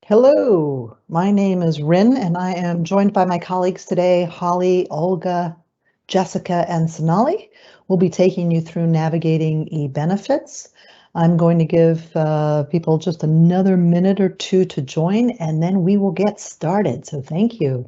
Hello, my name is Rin, and I am joined by my colleagues today, Holly, Olga, Jessica, and Sonali. We'll be taking you through navigating eBenefits. I'm going to give people just another minute or two to join, and then we will get started. So thank you.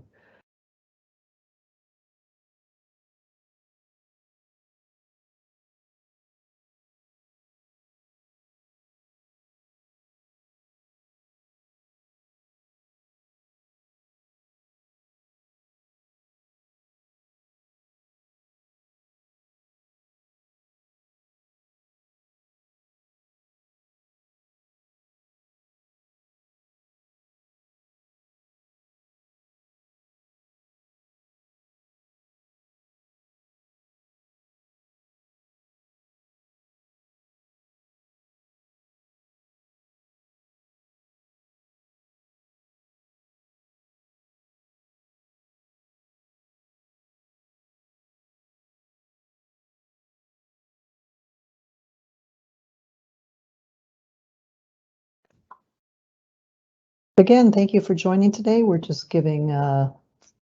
Again, thank you for joining today. We're just giving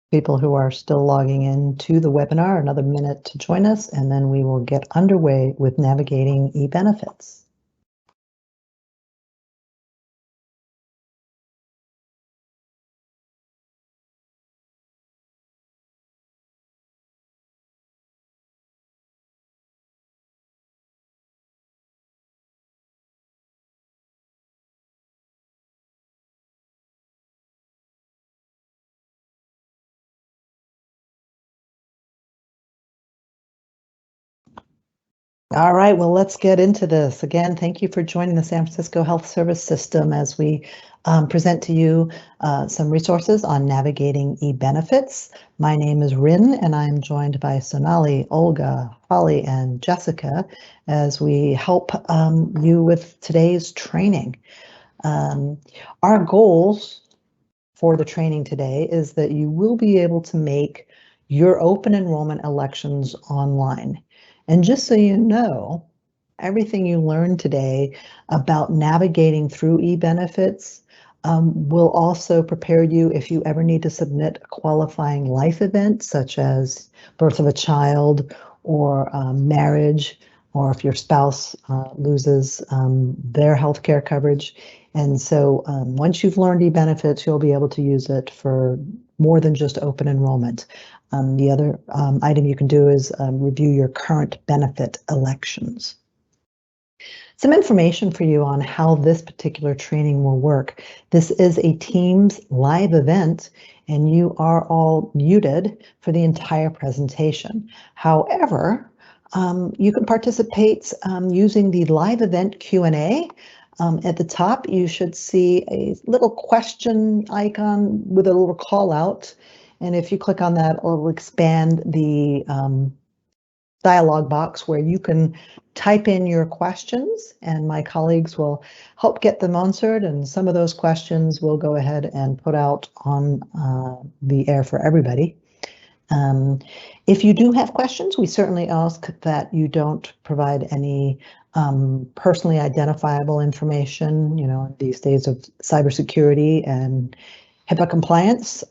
people who are still logging in to the webinar another minute to join us, and then we will get underway with navigating eBenefits. All right, well, let's get into this. Again, thank you for joining the San Francisco Health Service System as we present to you some resources on navigating eBenefits. My name is Rin, and I'm joined by Sonali, Olga, Holly, and Jessica as we help you with today's training. Our goals for the training today is that you will be able to make your open enrollment elections online. And just so you know, everything you learned today about navigating through eBenefits will also prepare you if you ever need to submit a qualifying life event, such as birth of a child or marriage, or if your spouse loses their health care coverage. And so once you've learned eBenefits, you'll be able to use it for more than just open enrollment. The other item you can do is review your current benefit elections. Some information for you on how this particular training will work. This is a Teams live event, and you are all muted for the entire presentation. However, you can participate using the live event Q&A. At the top, you should see a little question icon with a little call out. And if you click on that, it will expand the dialog box where you can type in your questions, and my colleagues will help get them answered. And some of those questions we'll go ahead and put out on the air for everybody. If you do have questions, we certainly ask that you don't provide any personally identifiable information, these days of cybersecurity and HIPAA compliance.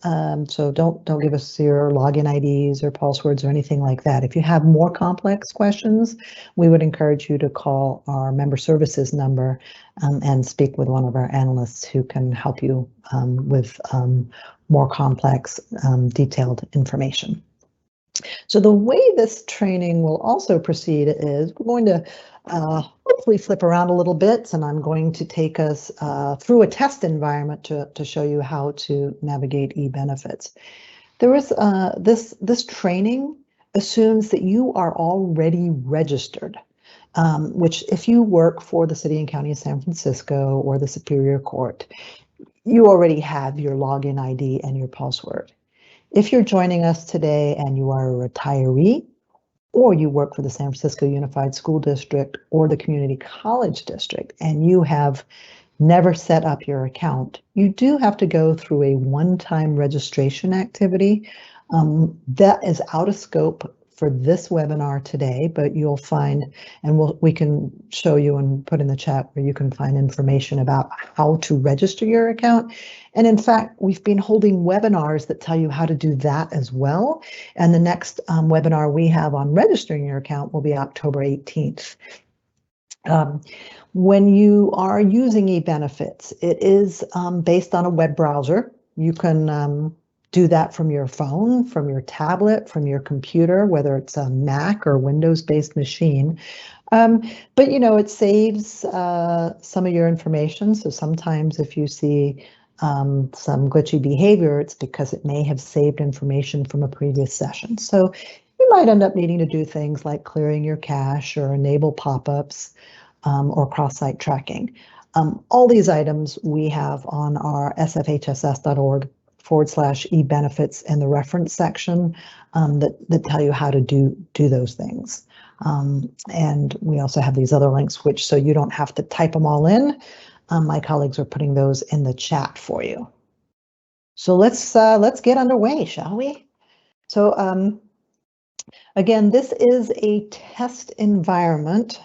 So don't give us your login IDs or passwords or anything like that. If you have more complex questions, we would encourage you to call our member services number and speak with one of our analysts who can help you with more complex, detailed information. So the way this training will also proceed is we're going to hopefully flip around a little bit, and I'm going to take us through a test environment to show you how to navigate eBenefits. There is this training assumes that you are already registered, which if you work for the City and County of San Francisco or the Superior Court, you already have your login ID and your password. If you're joining us today and you are a retiree, or you work for the San Francisco Unified School District or the Community College District, and you have never set up your account, you do have to go through a one-time registration activity that is out of scope for this webinar today, but you'll find, and we can show you and put in the chat where you can find information about how to register your account. And in fact, we've been holding webinars that tell you how to do that as well. And the next webinar we have on registering your account will be October 18th. When you are using eBenefits, it is based on a web browser. You can do that from your phone, from your tablet, from your computer, whether it's a Mac or Windows-based machine. But it saves some of your information. So sometimes if you see some glitchy behavior, it's because it may have saved information from a previous session. So you might end up needing to do things like clearing your cache or enable pop-ups or cross-site tracking. All these items we have on our sfhss.org/ebenefits in the reference section that tell you how to do those things. And we also have these other links, which so you don't have to type them all in. My colleagues are putting those in the chat for you. So let's get underway, shall we? So again, this is a test environment.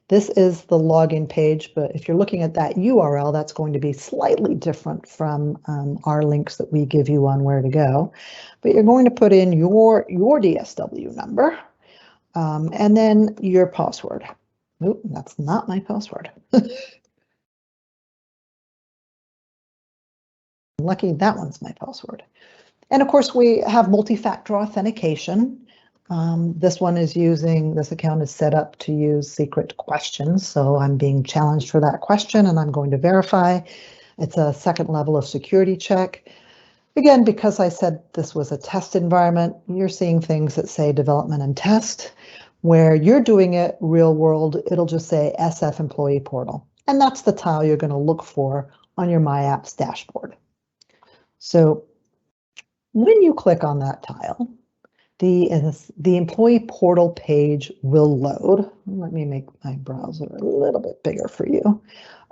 This is the login page, but if you're looking at that URL, that's going to be slightly different from our links that we give you on where to go. But you're going to put in your DSW number and then your password. Nope, that's not my password. Lucky that one's my password. And of course, we have multi-factor authentication. This account is set up to use secret questions. So I'm being challenged for that question and I'm going to verify. It's a second level of security check. Again, because I said this was a test environment, you're seeing things that say development and test. Where you're doing it real world, it'll just say SF Employee Portal. And that's the tile you're going to look for on your My Apps dashboard. So when you click on that tile, the employee portal page will load. Let me make my browser a little bit bigger for you.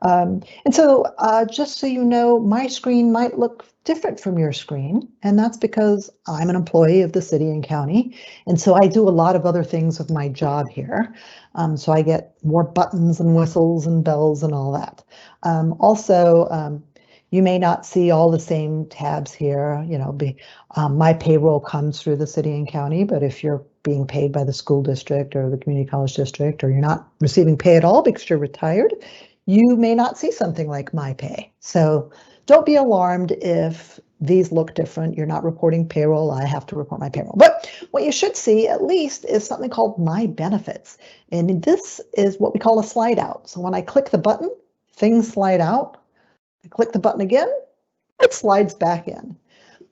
And so just so you know, my screen might look different from your screen, and that's because I'm an employee of the city and county, and so I do a lot of other things with my job here. So I get more buttons and whistles and bells and all that. Also, you may not see all the same tabs here. My payroll comes through the city and county, but if you're being paid by the school district or the community college district, or you're not receiving pay at all because you're retired, you may not see something like My Pay. So don't be alarmed if these look different. You're not reporting payroll. I have to report my payroll. But what you should see at least is something called My Benefits. And this is what we call a slide out. So when I click the button, things slide out. I click the button again, it slides back in.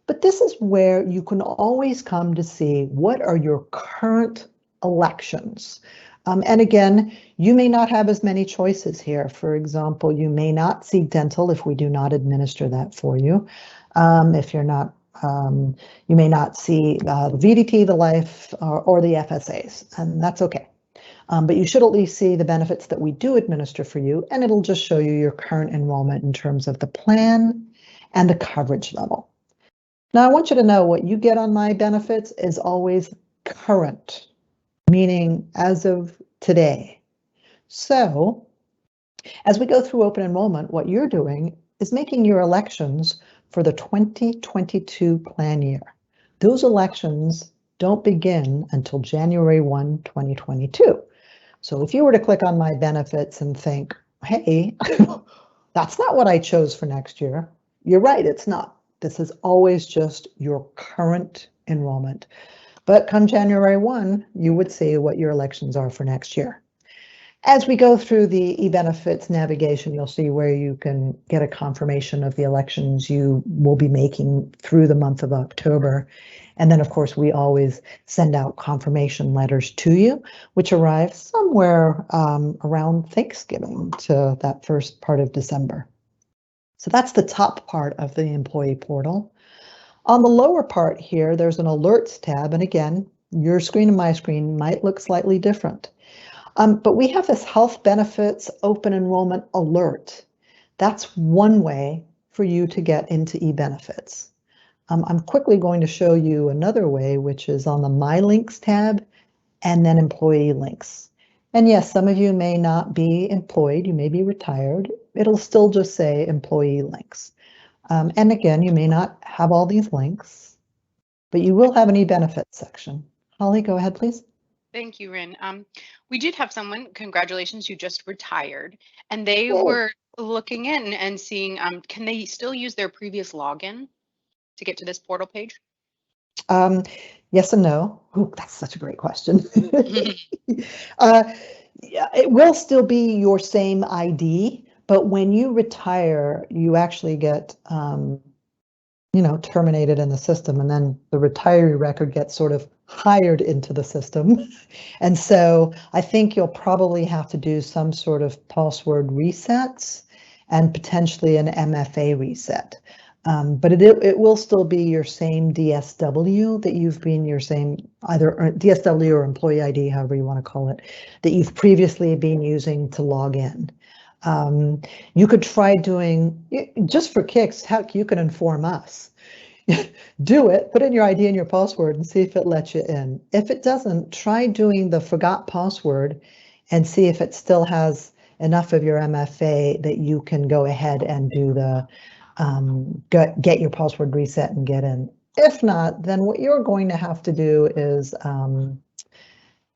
But this is where you can always come to see what are your current elections. And again, you may not have as many choices here. For example, you may not see dental if we do not administer that for you. If you're not, you may not see the VDT, the life, or the FSAs, and that's okay. But you should at least see the benefits that we do administer for you, and it'll just show you your current enrollment in terms of the plan and the coverage level. Now, I want you to know what you get on My Benefits is always current, meaning as of today. So as we go through open enrollment, what you're doing is making your elections for the 2022 plan year. Those elections don't begin until January 1, 2022. So if you were to click on My Benefits and think, hey, that's not what I chose for next year, you're right, it's not. This is always just your current enrollment. But come January 1, you would see what your elections are for next year. As we go through the eBenefits navigation, you'll see where you can get a confirmation of the elections you will be making through the month of October. And then, of course, we always send out confirmation letters to you, which arrive somewhere around Thanksgiving to that first part of December. So that's the top part of the employee portal. On the lower part here, there's an alerts tab. And again, your screen and my screen might look slightly different. But we have this health benefits open enrollment alert. That's one way for you to get into eBenefits. I'm quickly going to show you another way, which is on the My Links tab and then Employee Links. And yes, some of you may not be employed, you may be retired. It'll still just say Employee Links. And again, you may not have all these links, but you will have an eBenefits section. Holly, go ahead, please. Thank you, Rin. We did have someone, congratulations, who just retired, and they Yay. were looking in and seeing, can they still use their previous login to get to this portal page? Yes and no. Ooh, that's such a great question. Yeah, it will still be your same ID, but when you retire, you actually get terminated in the system, and then the retiree record gets sort of hired into the system. And so I think you'll probably have to do some sort of password resets and potentially an MFA reset. But it will still be your same DSW that you've been your same either DSW or employee ID, however you want to call it, that you've previously been using to log in. You could try doing, just for kicks, heck, you can inform us. Do it, put in your ID and your password and see if it lets you in. If it doesn't, try doing the forgot password and see if it still has enough of your MFA that you can go ahead and do the get your password reset and get in. If not, then what you're going to have to do is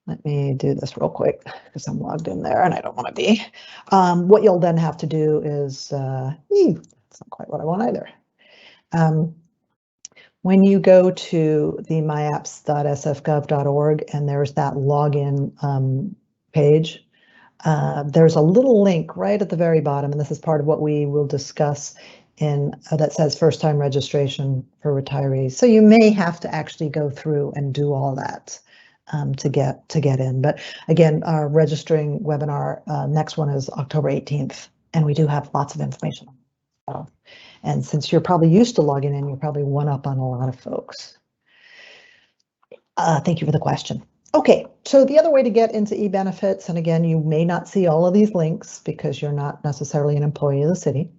let me do this real quick because I'm logged in there and I don't want to be. What you'll then have to do is, that's not quite what I want either. When you go to the myapps.sfgov.org and there's that login page, there's a little link right at the very bottom, and this is part of what we will discuss in that says first time registration for retirees. So you may have to actually go through and do all that to get in. But again, our registering webinar, next one is October 18th, and we do have lots of information. And since you're probably used to logging in, you're probably one up on a lot of folks. Thank you for the question. Okay, so the other way to get into eBenefits, and again, you may not see all of these links because you're not necessarily an employee of the city.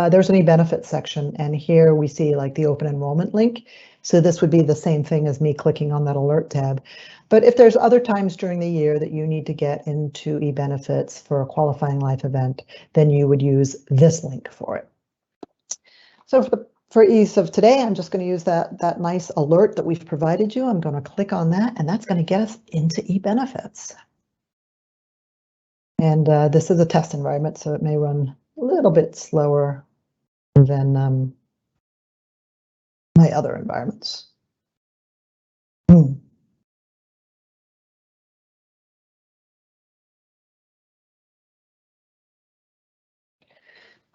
There's an eBenefits section, and here we see like the open enrollment link. So this would be the same thing as me clicking on that alert tab. But if there's other times during the year that you need to get into eBenefits for a qualifying life event, then you would use this link for it. So for ease of today, I'm just going to use that nice alert that we've provided you. I'm going to click on that, and that's going to get us into eBenefits. And this is a test environment, so it may run a little bit slower than my other environments.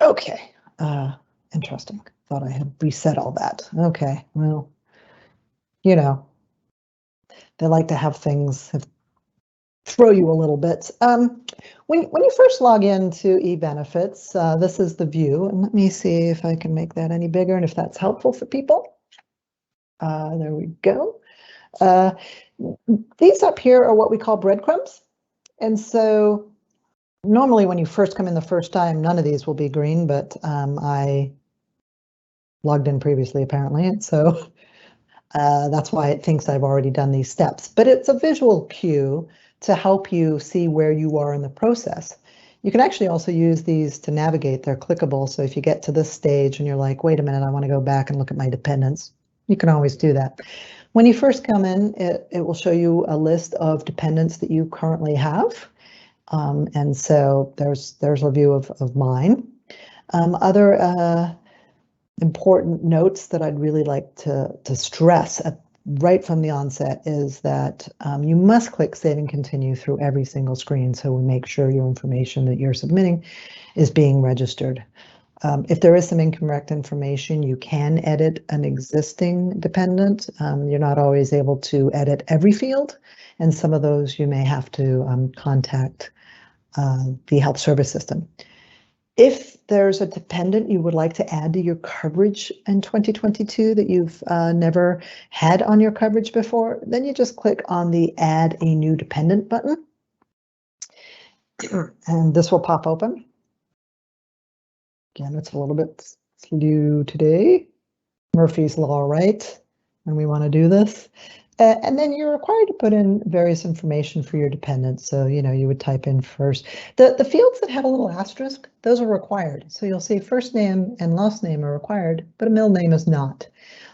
Okay, interesting. Thought I had reset all that. Okay, well, they like to have things throw you a little bit. When you first log into eBenefits, this is the view, and let me see if I can make that any bigger and if that's helpful for people. There we go. These up here are what we call breadcrumbs. And so normally when you first come in the first time, none of these will be green, but I logged in previously apparently, and so that's why it thinks I've already done these steps. But it's a visual cue to help you see where you are in the process. You can actually also use these to navigate. They're clickable, so if you get to this stage and you're like, wait a minute, I want to go back and look at my dependents, you can always do that. When you first come in, it will show you a list of dependents that you currently have. And so there's a view of mine. Other important notes that I'd really like to stress right from the onset is that you must click Save and Continue through every single screen, so we make sure your information that you're submitting is being registered. If there is some incorrect information, you can edit an existing dependent. You're not always able to edit every field, and some of those you may have to contact the health service system. If there's a dependent you would like to add to your coverage in 2022 that you've never had on your coverage before, then you just click on the Add a New Dependent button, and this will pop open. Again, it's a little bit slow today. Murphy's Law, right? And we want to do this. And then you're required to put in various information for your dependents. So, you would type in first. The fields that have a little asterisk, those are required. So you'll see first name and last name are required, but a middle name is not.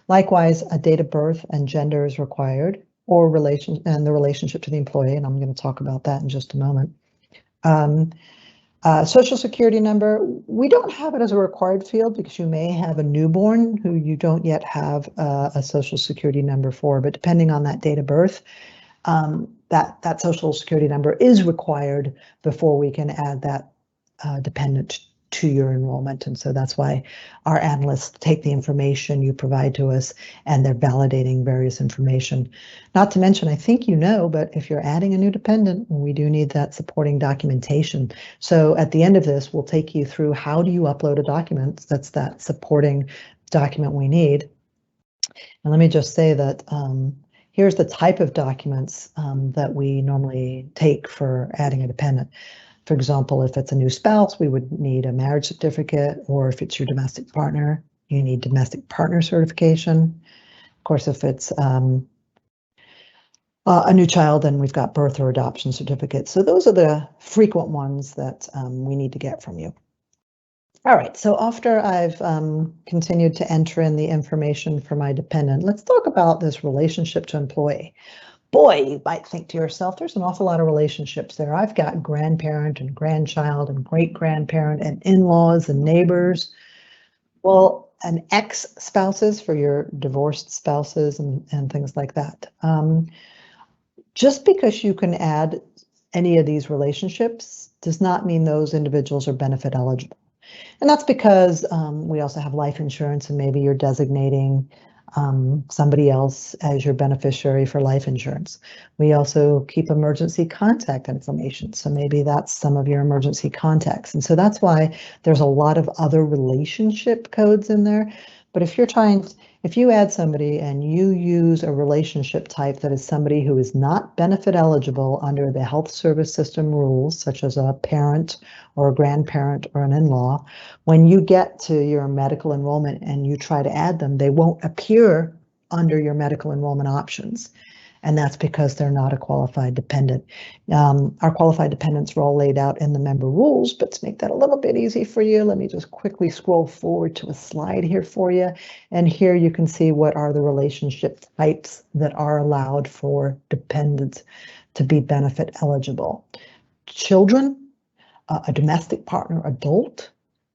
Likewise, a date of birth and gender is required, or the relationship to the employee, and I'm going to talk about that in just a moment. Social Security number, we don't have it as a required field because you may have a newborn who you don't yet have a Social Security number for, but depending on that date of birth, that Social Security number is required before we can add that dependent to your enrollment. And so that's why our analysts take the information you provide to us and they're validating various information. Not to mention, I think but if you're adding a new dependent, we do need that supporting documentation. So at the end of this, we'll take you through how do you upload a document that's that supporting document we need. And let me just say that here's the type of documents that we normally take for adding a dependent. For example, if it's a new spouse, we would need a marriage certificate, or if it's your domestic partner, you need domestic partner certification. Of course, if it's a new child, then we've got birth or adoption certificates. So those are the frequent ones that we need to get from you. All right, so after I've continued to enter in the information for my dependent, let's talk about this relationship to employee. Boy, you might think to yourself, there's an awful lot of relationships there. I've got grandparent and grandchild and great-grandparent and in-laws and neighbors. Well, and ex-spouses for your divorced spouses and things like that. Just because you can add any of these relationships does not mean those individuals are benefit eligible. And that's because we also have life insurance, and maybe you're designating somebody else as your beneficiary for life insurance. We also keep emergency contact information. So maybe that's some of your emergency contacts. And so that's why there's a lot of other relationship codes in there. But if you add somebody and you use a relationship type that is somebody who is not benefit eligible under the health service system rules, such as a parent or a grandparent or an in-law, when you get to your medical enrollment and you try to add them, they won't appear under your medical enrollment options. And that's because they're not a qualified dependent. Our qualified dependents are all laid out in the member rules, but to make that a little bit easy for you, let me just quickly scroll forward to a slide here for you. And here you can see what are the relationship types that are allowed for dependents to be benefit eligible. Children, a domestic partner adult,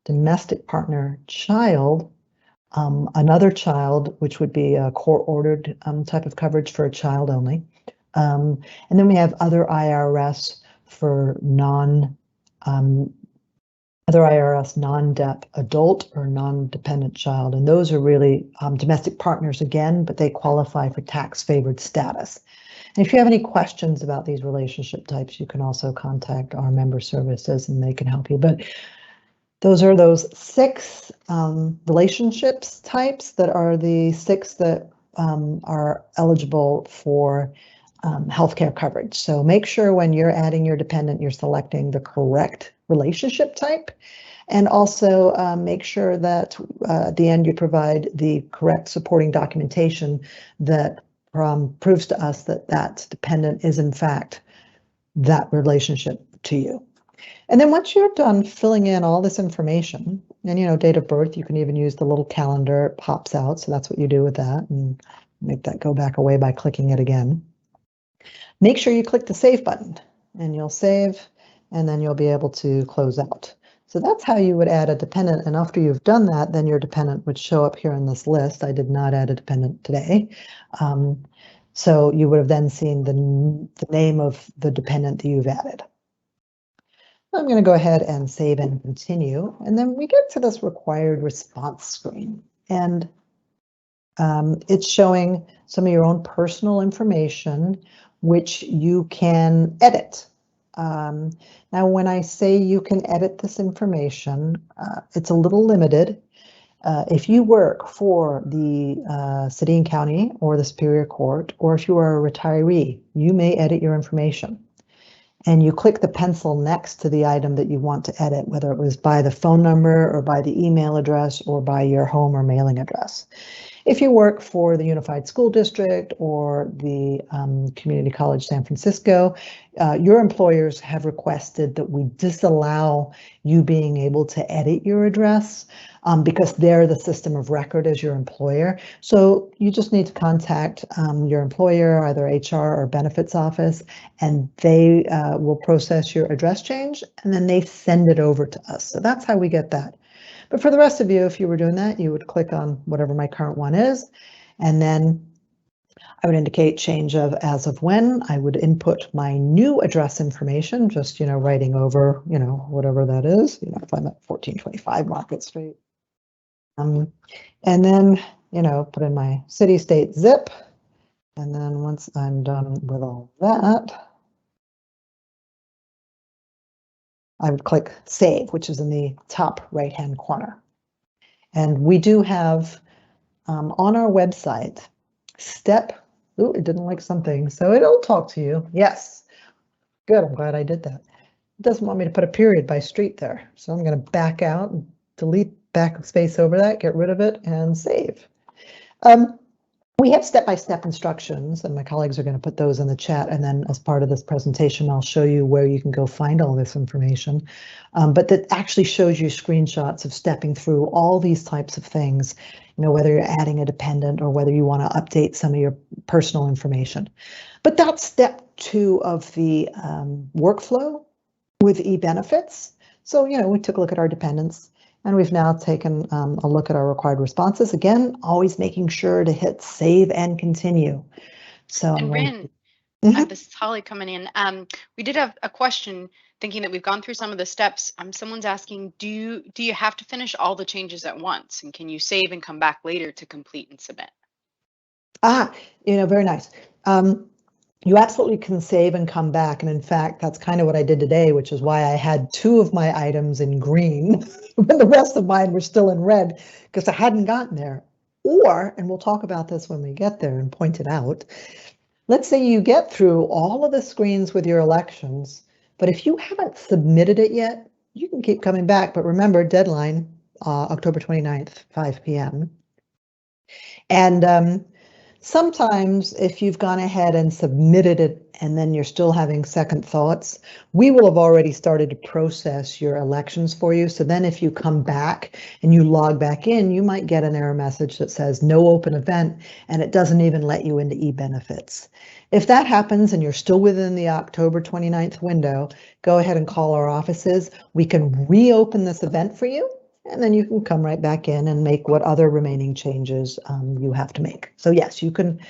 domestic partner child, another child, which would be a court-ordered type of coverage for a child only. And then we have other IRS for other IRS non-dep adult or non-dependent child. And those are really domestic partners again, but they qualify for tax-favored status. And if you have any questions about these relationship types, you can also contact our member services and they can help you. But those are those 6 relationships types that are the 6 that are eligible for healthcare coverage. So make sure when you're adding your dependent, you're selecting the correct relationship type. And also make sure that at the end you provide the correct supporting documentation that proves to us that that dependent is in fact that relationship to you. And then once you're done filling in all this information, and date of birth, you can even use the little calendar, it pops out. So that's what you do with that, and make that go back away by clicking it again. Make sure you click the save button and you'll save, and then you'll be able to close out. So that's how you would add a dependent. And after you've done that, then your dependent would show up here in this list. I did not add a dependent today. So you would have then seen the name of the dependent that you've added. I'm going to go ahead and save and continue. And then we get to this required response screen. And it's showing some of your own personal information, which you can edit. Now, when I say you can edit this information, it's a little limited. If you work for the city and county or the Superior Court, or if you are a retiree, you may edit your information. and you click the pencil next to the item that you want to edit, whether it was by the phone number or by the email address or by your home or mailing address. If you work for the Unified School District or the Community College San Francisco, your employers have requested that we disallow you being able to edit your address because they're the system of record as your employer. So you just need to contact your employer, either HR or benefits office, and they will process your address change, and then they send it over to us. So that's how we get that. But for the rest of you, if you were doing that, you would click on whatever my current one is, and then I would indicate change of as of when. I would input my new address information, just, writing over, whatever that is, if I'm at 1425 Market Street. And then, put in my city, state, zip. And then once I'm done with all that, I would click Save, which is in the top right-hand corner. And we do have on our website, ooh, it didn't like something, so it'll talk to you. Yes, good, I'm glad I did that. It doesn't want me to put a period by street there, so I'm going to back out and delete backspace over that, get rid of it, and save. We have step-by-step instructions, and my colleagues are going to put those in the chat, and then as part of this presentation, I'll show you where you can go find all this information. But that actually shows you screenshots of stepping through all these types of things, whether you're adding a dependent or whether you want to update some of your personal information. But that's step 2 of the workflow with eBenefits. So, we took a look at our dependents. And we've now taken a look at our required responses. Again, always making sure to hit save and continue. So, and Rin, this is Holly coming in. We did have a question thinking that we've gone through some of the steps. Someone's asking, do you have to finish all the changes at once? And can you save and come back later to complete and submit? Very nice. You absolutely can save and come back. And in fact, that's kind of what I did today, which is why I had 2 of my items in green when the rest of mine were still in red, because I hadn't gotten there. Or, and we'll talk about this when we get there and point it out, let's say you get through all of the screens with your elections, but if you haven't submitted it yet, you can keep coming back. But remember, deadline, October 29th, 5 p.m. And sometimes if you've gone ahead and submitted it and then you're still having second thoughts, we will have already started to process your elections for you. So then if you come back and you log back in, you might get an error message that says no open event, and it doesn't even let you into eBenefits. If that happens and you're still within the October 29th window, go ahead and call our offices. We can reopen this event for you, and then you can come right back in and make what other remaining changes you have to make. So yes, you can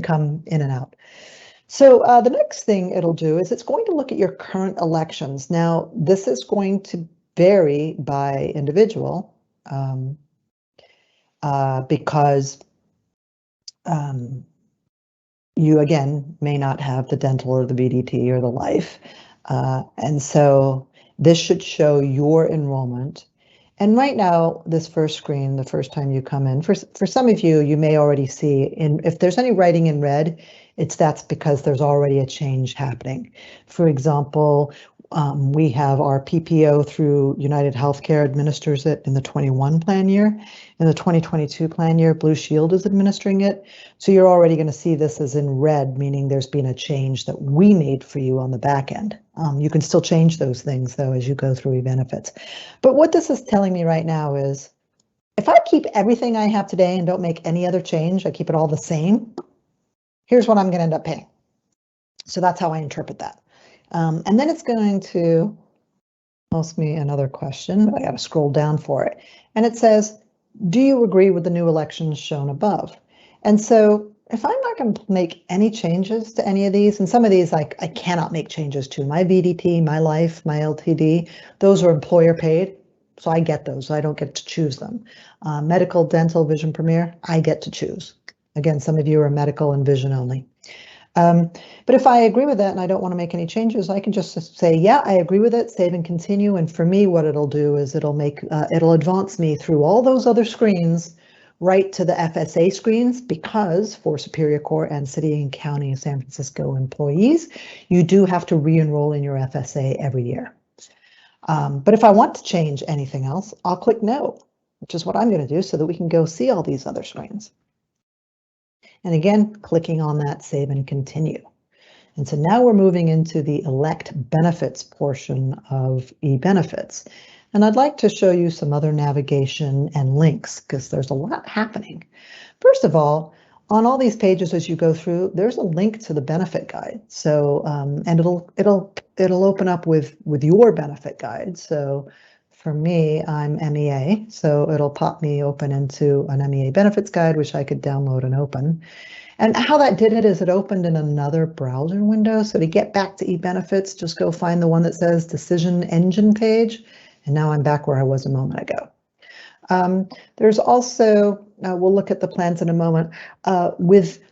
come in and out. So the next thing it'll do is it's going to look at your current elections. Now, this is going to vary by individual because you, again, may not have the dental or the BDT or the life. And so this should show your enrollment. And right now, this first screen, the first time you come in, for some of you, you may already see, if there's any writing in red, that's because there's already a change happening. For example, we have our PPO through United Healthcare administers it in the 21 plan year. In the 2022 plan year, Blue Shield is administering it. So you're already going to see this as in red, meaning there's been a change that we made for you on the back end. You can still change those things, though, as you go through eBenefits. But what this is telling me right now is, if I keep everything I have today and don't make any other change, I keep it all the same, here's what I'm going to end up paying. So that's how I interpret that. And then it's going to ask me another question. I got to scroll down for it. And it says, do you agree with the new elections shown above? And so if I'm not going to make any changes to any of these, and some of these I cannot make changes to, my VDT, my life, my LTD, those are employer paid. So I get those. I don't get to choose them. Medical, dental, vision premier, I get to choose. Again, some of you are medical and vision only. But if I agree with that and I don't want to make any changes, I can just say, yeah, I agree with it, save and continue. And for me, what it'll do is it'll advance me through all those other screens right to the FSA screens because for Superior Court and City and County of San Francisco employees, you do have to re-enroll in your FSA every year. But if I want to change anything else, I'll click no, which is what I'm going to do so that we can go see all these other screens. And again, clicking on that save and continue. And so now we're moving into the elect benefits portion of eBenefits. And I'd like to show you some other navigation and links because there's a lot happening. First of all, on all these pages as you go through, there's a link to the benefit guide. So and it'll open up with your benefit guide. So for me, I'm MEA, so it'll pop me open into an MEA benefits guide, which I could download and open. And how that did it is it opened in another browser window. So to get back to eBenefits, just go find the one that says Decision Engine page. And now I'm back where I was a moment ago. There's also, we'll look at the plans in a moment,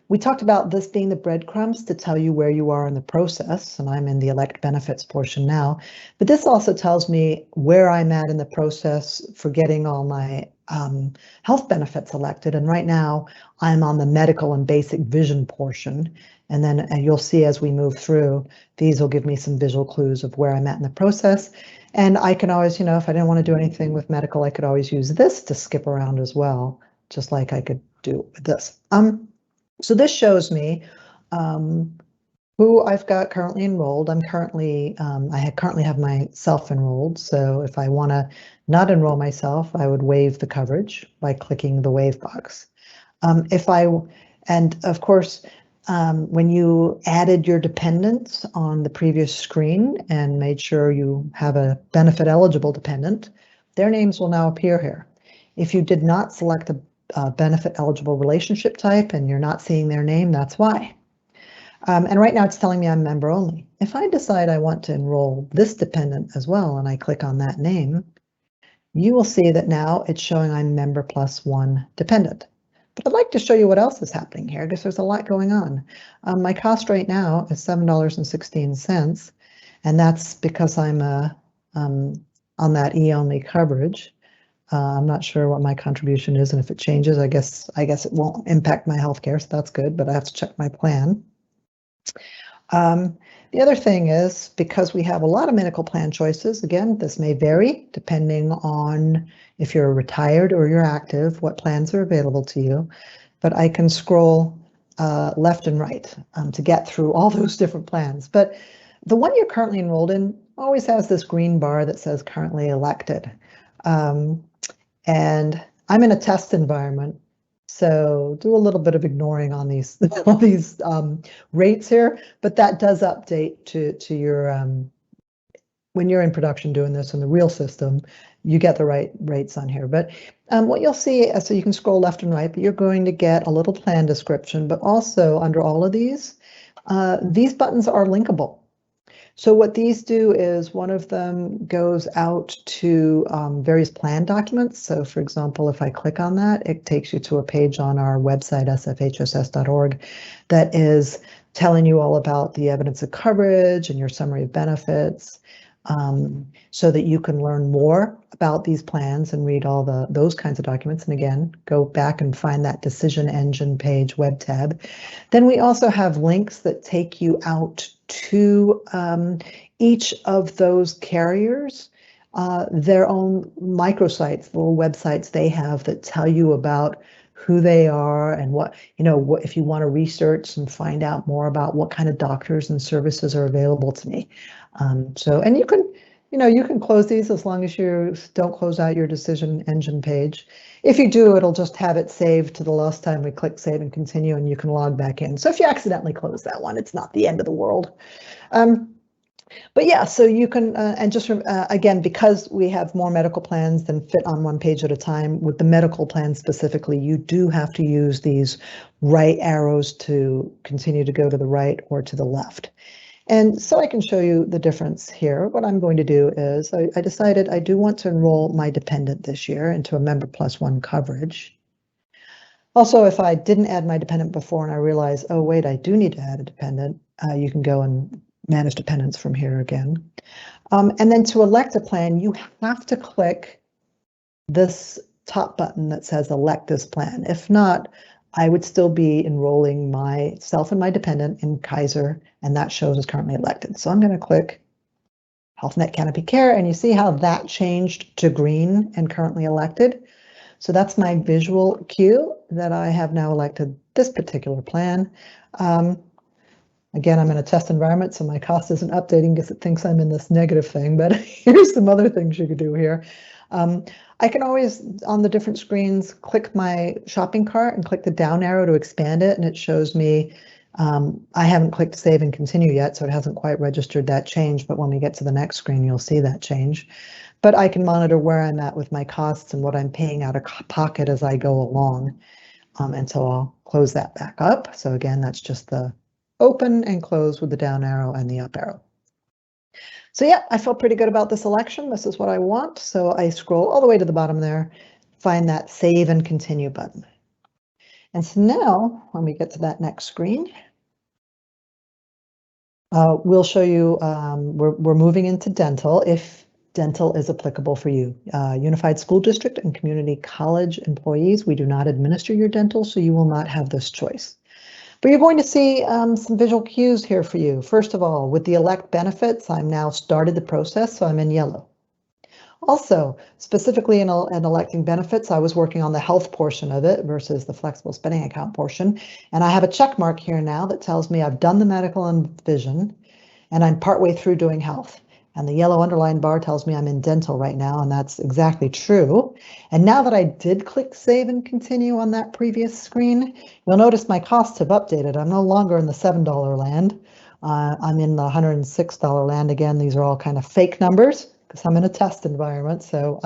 we talked about this being the breadcrumbs to tell you where you are in the process, and I'm in the elect benefits portion now, but this also tells me where I'm at in the process for getting all my health benefits elected, and right now I'm on the medical and basic vision portion, and then you'll see as we move through, these will give me some visual clues of where I'm at in the process. And I can always, if I didn't want to do anything with medical, I could always use this to skip around as well, just like I could do with this. So this shows me who I've got currently enrolled. I currently have myself enrolled. So if I want to not enroll myself, I would waive the coverage by clicking the waive box. And of course, when you added your dependents on the previous screen and made sure you have a benefit eligible dependent, their names will now appear here. If you did not select a benefit eligible relationship type and you're not seeing their name, that's why. And right now it's telling me I'm member only. If I decide I want to enroll this dependent as well and I click on that name, you will see that now it's showing I'm member plus one dependent. But I'd like to show you what else is happening here because there's a lot going on. My cost right now is $7.16, and that's because I'm on that E-only coverage. I'm not sure what my contribution is, and if it changes, I guess it won't impact my healthcare, so that's good, but I have to check my plan. The other thing is, because we have a lot of medical plan choices, again, this may vary depending on if you're retired or you're active, what plans are available to you, but I can scroll left and right to get through all those different plans. But the one you're currently enrolled in always has this green bar that says currently elected. And I'm in a test environment, so do a little bit of ignoring on these all these rates here, but that does update to your when you're in production doing this in the real system, you get the right rates on here. But what you'll see, so you can scroll left and right, but you're going to get a little plan description, but also under all of these buttons are linkable. So what these do is one of them goes out to various plan documents. So for example, if I click on that, it takes you to a page on our website, sfhss.org, that is telling you all about the evidence of coverage and your summary of benefits, so that you can learn more about these plans and read all those kinds of documents. And again, go back and find that Decision Engine page web tab. Then we also have links that take you out to each of those carriers, their own microsites, little websites they have that tell you about who they are and what if you want to research and find out more about what kind of doctors and services are available to me. And you can close these as long as you don't close out your Decision Engine page. If you do, it'll just have it saved to the last time we click save and continue, and you can log back in. So if you accidentally close that one, it's not the end of the world. But yeah, so you can, and just again, because we have more medical plans than fit on one page at a time, with the medical plan specifically, you do have to use these right arrows to continue to go to the right or to the left. And so I can show you the difference here. What I'm going to do is I decided I do want to enroll my dependent this year into a member plus one coverage. Also, if I didn't add my dependent before and I realize, oh, wait, I do need to add a dependent, you can go and manage dependents from here again. And then to elect a plan, you have to click this top button that says elect this plan. If not, I would still be enrolling myself and my dependent in Kaiser, and that shows is currently elected. So I'm going to click HealthNet Canopy Care, and you see how that changed to green and currently elected. So that's my visual cue that I have now elected this particular plan. Again, I'm in a test environment, so my cost isn't updating because it thinks I'm in this negative thing, but here's some other things you could do here. I can always, on the different screens, click my shopping cart and click the down arrow to expand it, and it shows me, I haven't clicked save and continue yet, so it hasn't quite registered that change, but when we get to the next screen, you'll see that change. But I can monitor where I'm at with my costs and what I'm paying out of pocket as I go along. And so I'll close that back up. So again, that's just the open and close with the down arrow and the up arrow. So yeah, I feel pretty good about this election. This is what I want. So I scroll all the way to the bottom there, find that save and continue button. And so now when we get to that next screen, we'll show you, we're moving into dental if dental is applicable for you. Unified School District and community college employees, we do not administer your dental, so you will not have this choice. But you're going to see some visual cues here for you. First of all, with the elect benefits, I'm now started the process, so I'm in yellow. Also, specifically in electing benefits, I was working on the health portion of it versus the flexible spending account portion. And I have a check mark here now that tells me I've done the medical and vision, and I'm partway through doing health. And the yellow underlined bar tells me I'm in dental right now, and that's exactly true. And now that I did click save and continue on that previous screen, you'll notice my costs have updated. I'm no longer in the $7 land. I'm in the $106 land again. These are all kind of fake numbers because I'm in a test environment. So,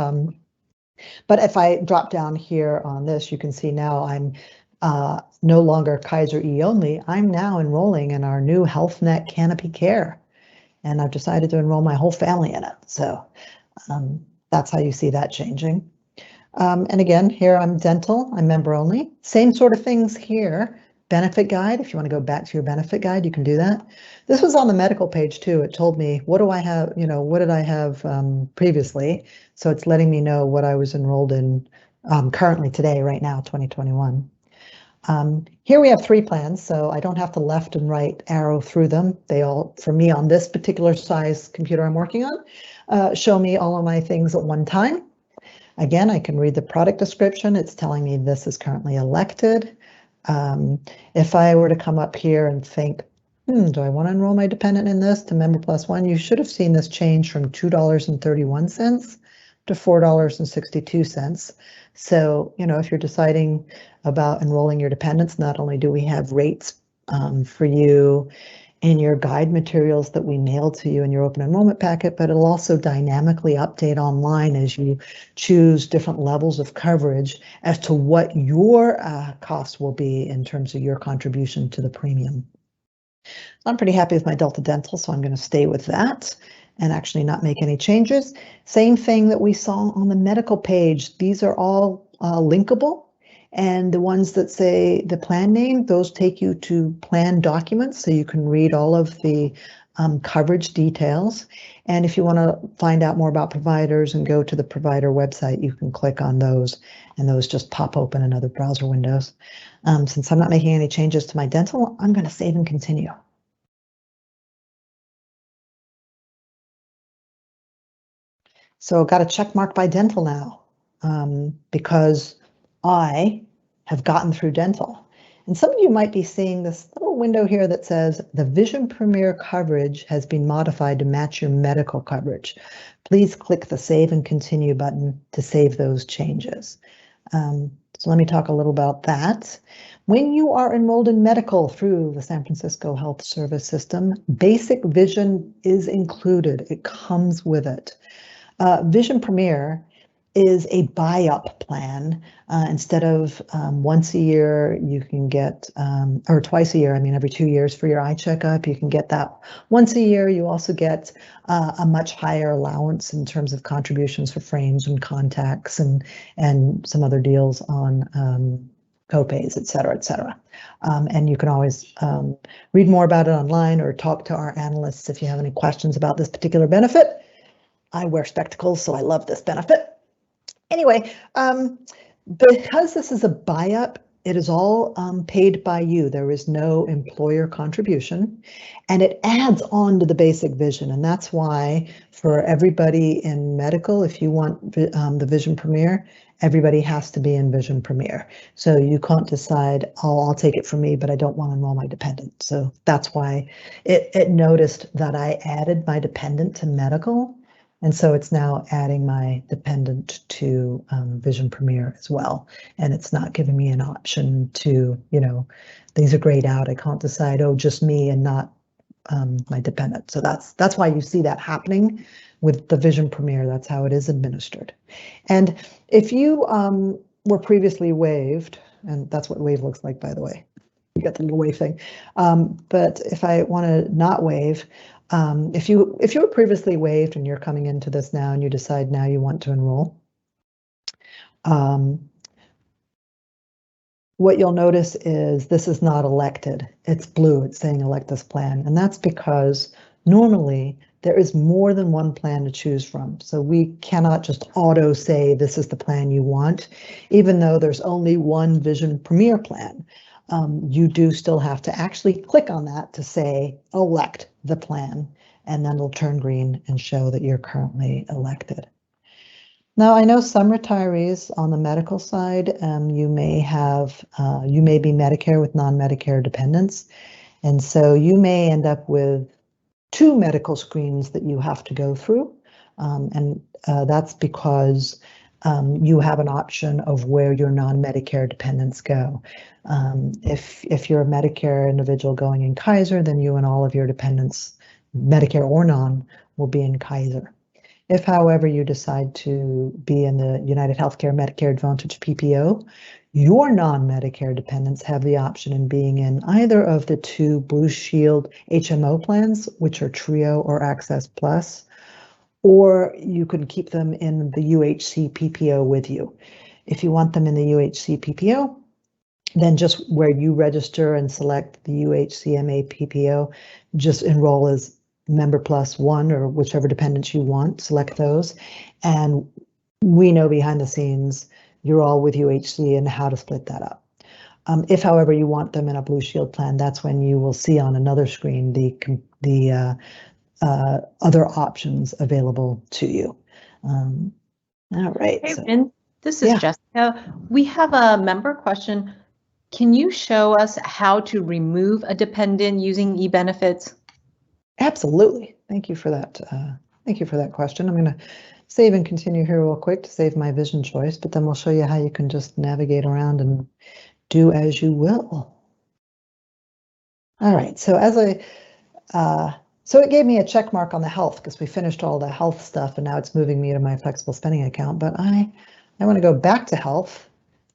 but if I drop down here on this, you can see now I'm no longer Kaiser E only. I'm now enrolling in our new HealthNet Canopy Care. And I've decided to enroll my whole family in it. So that's how you see that changing. And again, here I'm dental, I'm member only. Same sort of things here. Benefit guide, if you want to go back to your benefit guide, you can do that. This was on the medical page too. It told me, what do I have, what did I have previously? So it's letting me know what I was enrolled in currently today, right now, 2021. Here we have 3 plans, so I don't have to left and right arrow through them. They all, for me on this particular size computer I'm working on, show me all of my things at one time. Again, I can read the product description. It's telling me this is currently elected. If I were to come up here and think, do I want to enroll my dependent in this to Member Plus One? You should have seen this change from $2.31 to $4.62. So, if you're deciding about enrolling your dependents, not only do we have rates for you in your guide materials that we mail to you in your open enrollment packet, but it'll also dynamically update online as you choose different levels of coverage as to what your costs will be in terms of your contribution to the premium. I'm pretty happy with my Delta Dental, so I'm going to stay with that and actually not make any changes. Same thing that we saw on the medical page. These are all linkable, and the ones that say the plan name, those take you to plan documents, so you can read all of the coverage details. And if you want to find out more about providers and go to the provider website, you can click on those, and those just pop open in other browser windows. Since I'm not making any changes to my dental, I'm going to save and continue. So got a check mark by dental now because I have gotten through dental. And some of you might be seeing this little window here that says the Vision Premier coverage has been modified to match your medical coverage. Please click the Save and Continue button to save those changes. So let me talk a little about that. When you are enrolled in medical through the San Francisco Health Service System, basic vision is included. It comes with it. Vision Premier is a buy-up plan. Instead of once a year, you can get, or twice a year, every 2 years for your eye checkup, you can get that once a year. You also get a much higher allowance in terms of contributions for frames and contacts and some other deals on copays, et cetera, et cetera. And you can always read more about it online or talk to our analysts if you have any questions about this particular benefit. I wear spectacles, so I love this benefit. Anyway, because this is a buy-up, it is all paid by you. There is no employer contribution, and it adds on to the basic vision. And that's why for everybody in medical, if you want the Vision Premier, everybody has to be in Vision Premier. So you can't decide, oh, I'll take it for me, but I don't want to enroll my dependent. So that's why it noticed that I added my dependent to medical. And so it's now adding my dependent to Vision Premier as well. And it's not giving me an option to, these are grayed out. I can't decide, oh, just me and not my dependent. So that's why you see that happening with the Vision Premier. That's how it is administered. And if you were previously waived, and that's what waive looks like, by the way, you got the little wave thing. But if I want to not waive, if you were previously waived and you're coming into this now and you decide now you want to enroll, what you'll notice is this is not elected. It's blue. It's saying elect this plan. And that's because normally there is more than one plan to choose from. So we cannot just auto say this is the plan you want, even though there's only one Vision Premier plan. You do still have to actually click on that to say elect the plan, and then it'll turn green and show that you're currently elected. Now, I know some retirees on the medical side, you may be Medicare with non-Medicare dependents, and so you may end up with 2 medical screens that you have to go through, and that's because you have an option of where your non-Medicare dependents go. If you're a Medicare individual going in Kaiser, then you and all of your dependents, Medicare or non, will be in Kaiser. If, however, you decide to be in the United Healthcare Medicare Advantage PPO, your non-Medicare dependents have the option in being in either of the 2 Blue Shield HMO plans, which are Trio or Access Plus, or you can keep them in the UHC PPO with you. If you want them in the UHC PPO, then just where you register and select the UHCMA PPO, just enroll as member plus 1 or whichever dependents you want, select those. And we know behind the scenes, you're all with UHC and how to split that up. If, however, you want them in a Blue Shield plan, that's when you will see on another screen the other options available to you. All right. Hey, Rin, this is Jessica. We have a member question. Can you show us how to remove a dependent using eBenefits? Absolutely. Thank you for that. Thank you for that question. I'm going to save and continue here real quick to save my vision choice, but then we'll show you how you can just navigate around and do as you will. All right. So so it gave me a check mark on the health because we finished all the health stuff and now it's moving me to my flexible spending account, but I want to go back to health.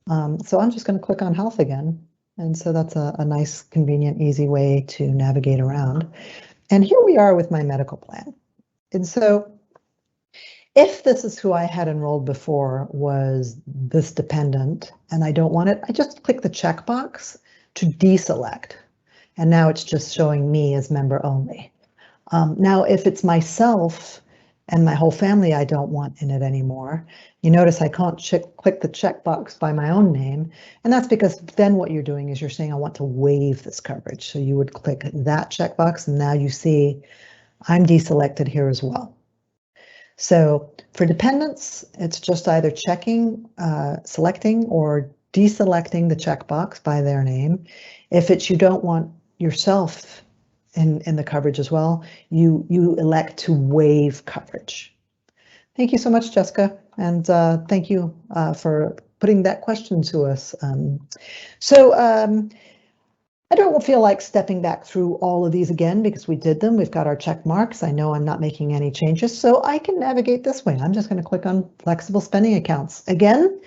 So I'm just going to click on health again. And so that's a nice, convenient, easy way to navigate around. And here we are with my medical plan. And so if this is who I had enrolled before was this dependent and I don't want it, I just click the checkbox to deselect. And now it's just showing me as member only. Now, if it's myself and my whole family I don't want in it anymore, you notice I can't click the checkbox by my own name. And that's because then what you're doing is you're saying, I want to waive this coverage. So you would click that checkbox and now you see I'm deselected here as well. So for dependents, it's just either checking, selecting or deselecting the checkbox by their name. If it's you don't want yourself in the coverage as well, you elect to waive coverage. Thank you so much, Jessica, and thank you for putting that question to us. I don't feel like stepping back through all of these again because we did them. We've got our check marks. I know I'm not making any changes, so I can navigate this way. I'm just going to click on flexible spending accounts. Again,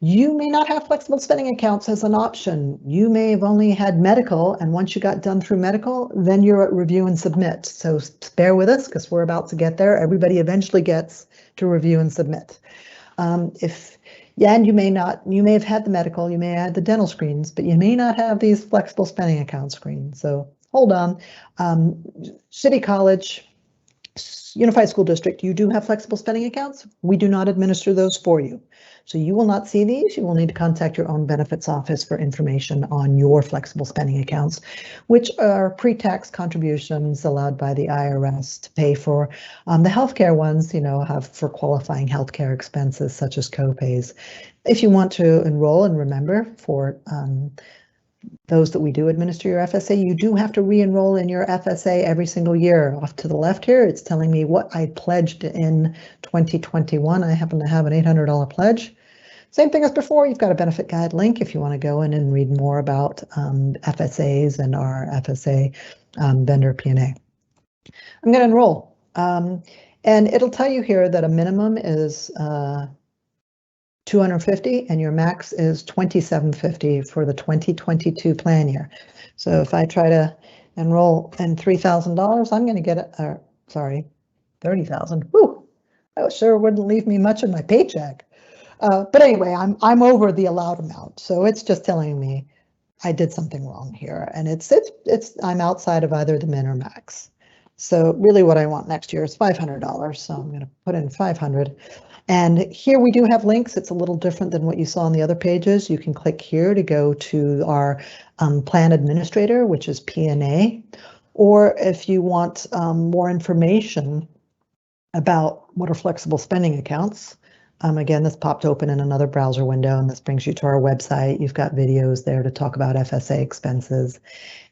you may not have flexible spending accounts as an option. You may have only had medical, and once you got done through medical, then you're at review and submit. So bear with us because we're about to get there. Everybody eventually gets to review and submit. And you may have had the medical, you may have had the dental screens, but you may not have these flexible spending account screens. So hold on. City College, Unified School District, you do have flexible spending accounts. We do not administer those for you. So you will not see these. You will need to contact your own benefits office for information on your flexible spending accounts, which are pre-tax contributions allowed by the IRS to pay for the healthcare ones, have for qualifying healthcare expenses such as copays. If you want to enroll, and remember, for those that we do administer your FSA, you do have to re-enroll in your FSA every single year. Off to the left here, it's telling me what I pledged in 2021. I happen to have an $800 pledge. Same thing as before, you've got a benefit guide link if you want to go in and read more about FSAs and our FSA vendor P&A. I'm going to enroll. And it'll tell you here that a minimum is $250 and your max is $2,750 for the 2022 plan year. So if I try to enroll in $3,000, I'm going to get sorry, $30,000. Whew, that sure wouldn't leave me much in my paycheck. But anyway, I'm over the allowed amount, so it's just telling me I did something wrong here, and I'm outside of either the min or max. So really, what I want next year is $500. So I'm going to put in 500. And here we do have links. It's a little different than what you saw on the other pages. You can click here to go to our plan administrator, which is P&A, or if you want more information about what are flexible spending accounts. Again, this popped open in another browser window, and this brings you to our website. You've got videos there to talk about FSA expenses.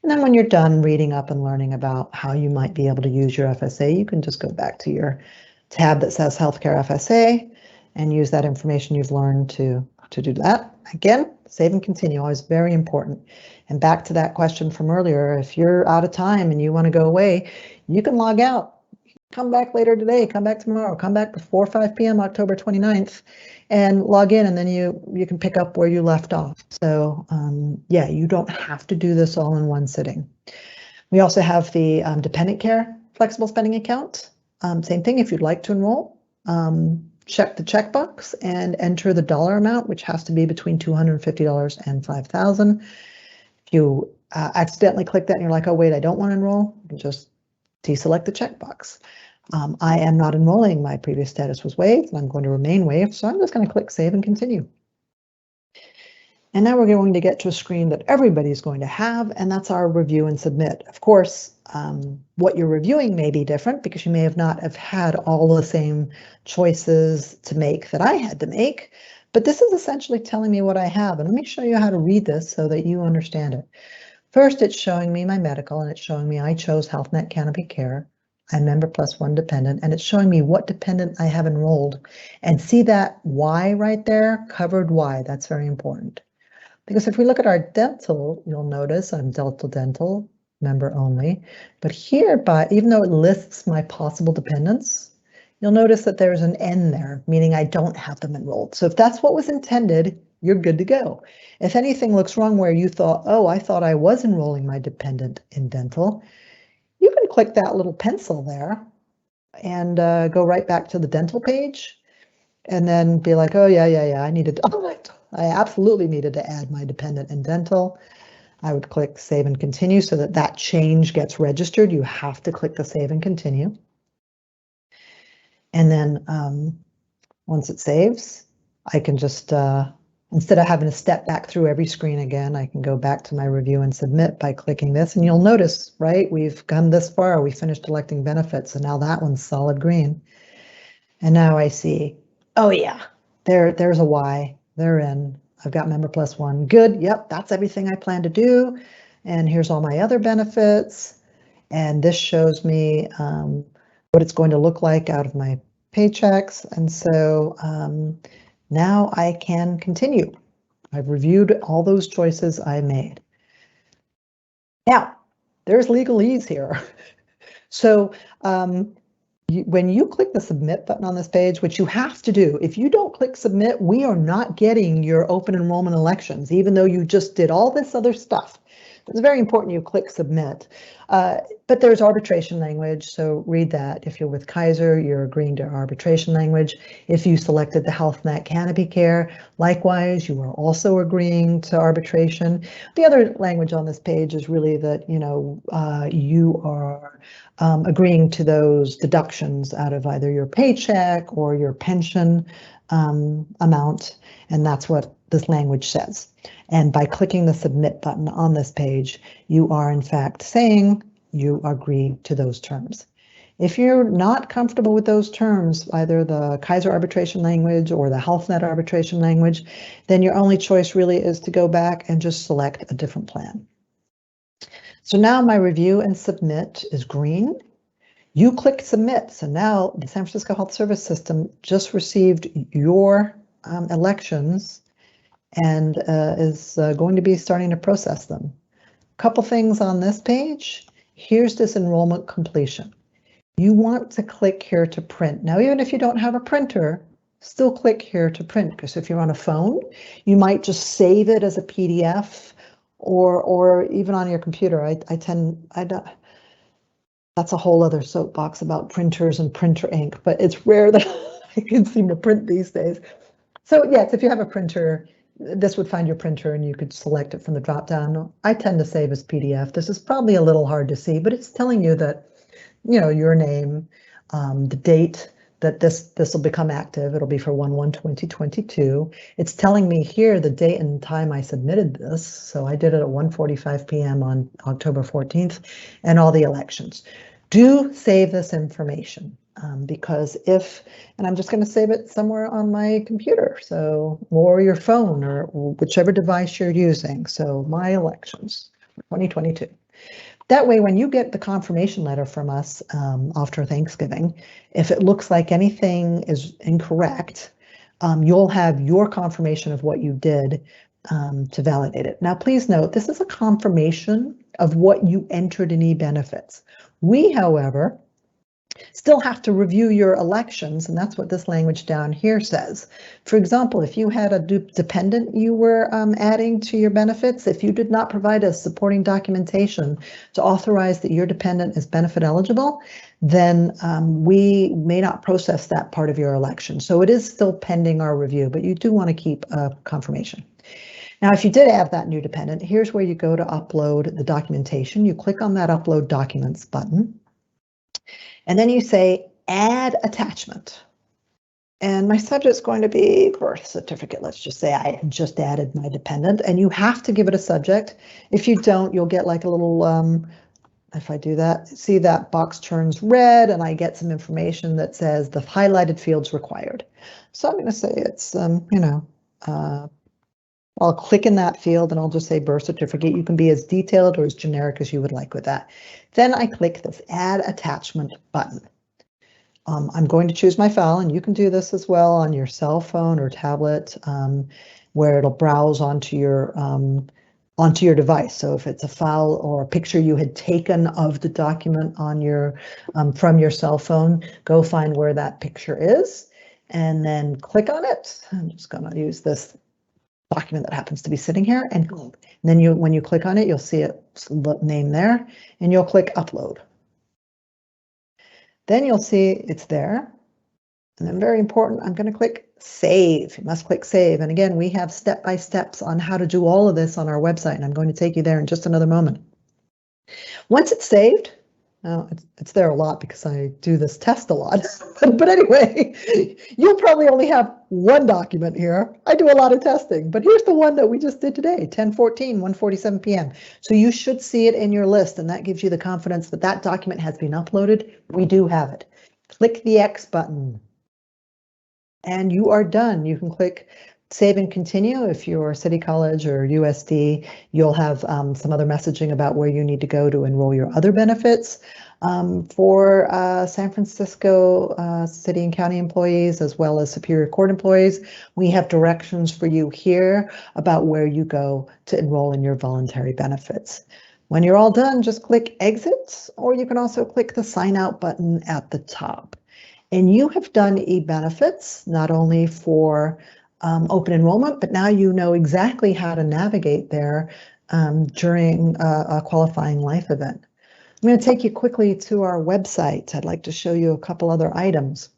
And then when you're done reading up and learning about how you might be able to use your FSA, you can just go back to your tab that says Healthcare FSA and use that information you've learned to do that. Again, save and continue, always very important. And back to that question from earlier, if you're out of time and you want to go away, you can log out. Come back later today, come back tomorrow, come back before 5 p.m. October 29th and log in, and then you can pick up where you left off. So yeah, you don't have to do this all in one sitting. We also have the dependent care flexible spending account. Same thing, if you'd like to enroll, check the checkbox and enter the dollar amount, which has to be between $250 and $5,000. If you accidentally click that and you're like, oh wait, I don't want to enroll, you can just deselect the checkbox. I am not enrolling. My previous status was waived, and I'm going to remain waived. So I'm just going to click Save and Continue. And now we're going to get to a screen that everybody's going to have, and that's our review and submit. Of course, what you're reviewing may be different because you may not have had all the same choices to make that I had to make, but this is essentially telling me what I have. And let me show you how to read this so that you understand it. First, it's showing me my medical, and it's showing me I chose Health Net Canopy Care. I'm member plus one dependent, and it's showing me what dependent I have enrolled. And see that Y right there, covered Y, that's very important. Because if we look at our dental, you'll notice I'm dental, member only. But here, even though it lists my possible dependents, you'll notice that there's an N there, meaning I don't have them enrolled. So if that's what was intended, you're good to go. If anything looks wrong where you thought, oh, I thought I was enrolling my dependent in dental, you can click that little pencil there and go right back to the dental page and then be like, oh, yeah, I absolutely needed to add my dependent in dental. I would click Save and Continue so that that change gets registered. You have to click the Save and Continue. And then once it saves, I can just, instead of having to step back through every screen again, I can go back to my review and submit by clicking this. And you'll notice, right, we've gone this far. We finished electing benefits, and now that one's solid green. And now I see, oh yeah, there's a Y. They're in. I've got member plus one. Good. Yep, that's everything I plan to do. And here's all my other benefits. And this shows me what it's going to look like out of my paychecks. And so now I can continue. I've reviewed all those choices I made. Now, there's legalese here. So when you click the submit button on this page, which you have to do, if you don't click submit, we are not getting your open enrollment elections, even though you just did all this other stuff. It's very important you click submit. But there's arbitration language, so read that. If you're with Kaiser, you're agreeing to arbitration language. If you selected the HealthNet Canopy Care, likewise, you are also agreeing to arbitration. The other language on this page is really that, you are agreeing to those deductions out of either your paycheck or your pension amount, and that's what this language says. And by clicking the submit button on this page, you are in fact saying you agree to those terms. If you're not comfortable with those terms, either the Kaiser arbitration language or the HealthNet arbitration language, then your only choice really is to go back and just select a different plan. So now my review and submit is green. You click submit. So now the San Francisco Health Service System just received your elections and is going to be starting to process them. A couple things on this page. Here's this enrollment completion. You want to click here to print. Now, even if you don't have a printer, still click here to print, because if you're on a phone, you might just save it as a PDF or even on your computer. That's a whole other soapbox about printers and printer ink, but it's rare that I can seem to print these days. So yes, if you have a printer, this would find your printer and you could select it from the drop down. I tend to save as PDF. This is probably a little hard to see, but it's telling you that, your name, the date that this will become active. It'll be for 1/1/2022. It's telling me here the date and time I submitted this. So I did it at 1:45 p.m. on October 14th, and all the elections. Do save this information. Because and I'm just going to save it somewhere on my computer, or your phone, or whichever device you're using. So my elections for 2022. That way, when you get the confirmation letter from us after Thanksgiving, if it looks like anything is incorrect, you'll have your confirmation of what you did to validate it. Now, please note, this is a confirmation of what you entered in eBenefits. We, however, still have to review your elections, and that's what this language down here says. For example, if you had a dependent you were adding to your benefits, if you did not provide us supporting documentation to authorize that your dependent is benefit eligible, then we may not process that part of your election. So it is still pending our review, but you do want to keep a confirmation. Now, if you did have that new dependent, here's where you go to upload the documentation. You click on that Upload Documents button. And then you say add attachment. And my subject's going to be birth certificate. Let's just say I just added my dependent, and you have to give it a subject. If you don't, you'll get like a little, if I do that, see that box turns red and I get some information that says the highlighted fields required. So I'm going to say it's, I'll click in that field and I'll just say birth certificate. You can be as detailed or as generic as you would like with that. Then I click this Add Attachment button. I'm going to choose my file, and you can do this as well on your cell phone or tablet, where it'll browse onto your device. So if it's a file or a picture you had taken of the document on your from your cell phone, go find where that picture is and then click on it. I'm just going to use this document that happens to be sitting here, and then when you click on it, you'll see its name there, and you'll click Upload. Then you'll see it's there, and then very important, I'm going to click Save. You must click Save, and again, we have step-by-steps on how to do all of this on our website, and I'm going to take you there in just another moment. Once it's saved, now it's there a lot because I do this test a lot, but anyway, you'll probably only have one document here. I do a lot of testing, but here's the one that we just did today, 10/14, 1:47 p.m. So you should see it in your list, and that gives you the confidence that that document has been uploaded. We do have it. Click the X button, and you are done. You can click Save and Continue. If you're City College or USD, you'll have some other messaging about where you need to go to enroll your other benefits. For San Francisco city and county employees, as well as Superior Court employees, we have directions for you here about where you go to enroll in your voluntary benefits. When you're all done, just click Exit, or you can also click the Sign Out button at the top. And you have done eBenefits, not only for Open Enrollment, but now you know exactly how to navigate there during a qualifying life event. I'm going to take you quickly to our website. I'd like to show you a couple other items.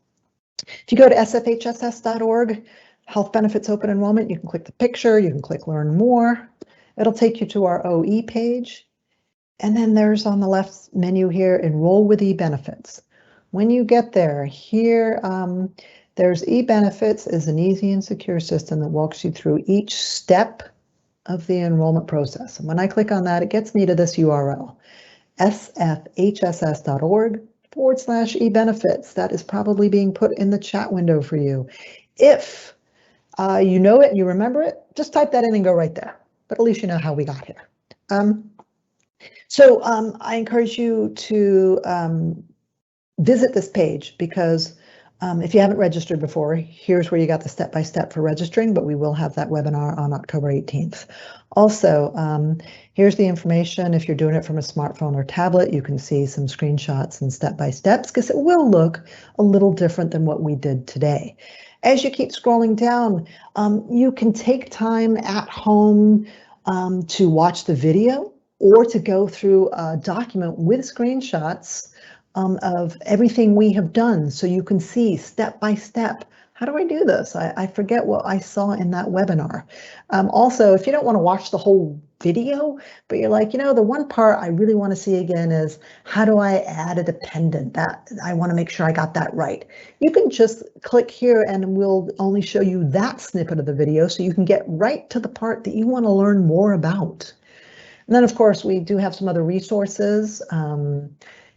If you go to sfhss.org, Health Benefits Open Enrollment, you can click the picture, you can click Learn More. It'll take you to our OE page. And then there's on the left menu here, Enroll with eBenefits. When you get there, here, there's eBenefits is an easy and secure system that walks you through each step of the enrollment process. And when I click on that, it gets me to this URL, sfhss.org/eBenefits. That is probably being put in the chat window for you. If you know it and you remember it, just type that in and go right there. But at least you know how we got here. So I encourage you to visit this page because if you haven't registered before, here's where you got the step-by-step for registering, but we will have that webinar on October 18th. Also, here's the information. If you're doing it from a smartphone or tablet, you can see some screenshots and step-by-steps because it will look a little different than what we did today. As you keep scrolling down, you can take time at home to watch the video or to go through a document with screenshots of everything we have done, so you can see step by step. How do I do this? I forget what I saw in that webinar. Also, if you don't want to watch the whole video, but you're like, you know, the one part I really want to see again is how do I add a dependent? That I want to make sure I got that right. You can just click here and we'll only show you that snippet of the video so you can get right to the part that you want to learn more about. And then, of course, we do have some other resources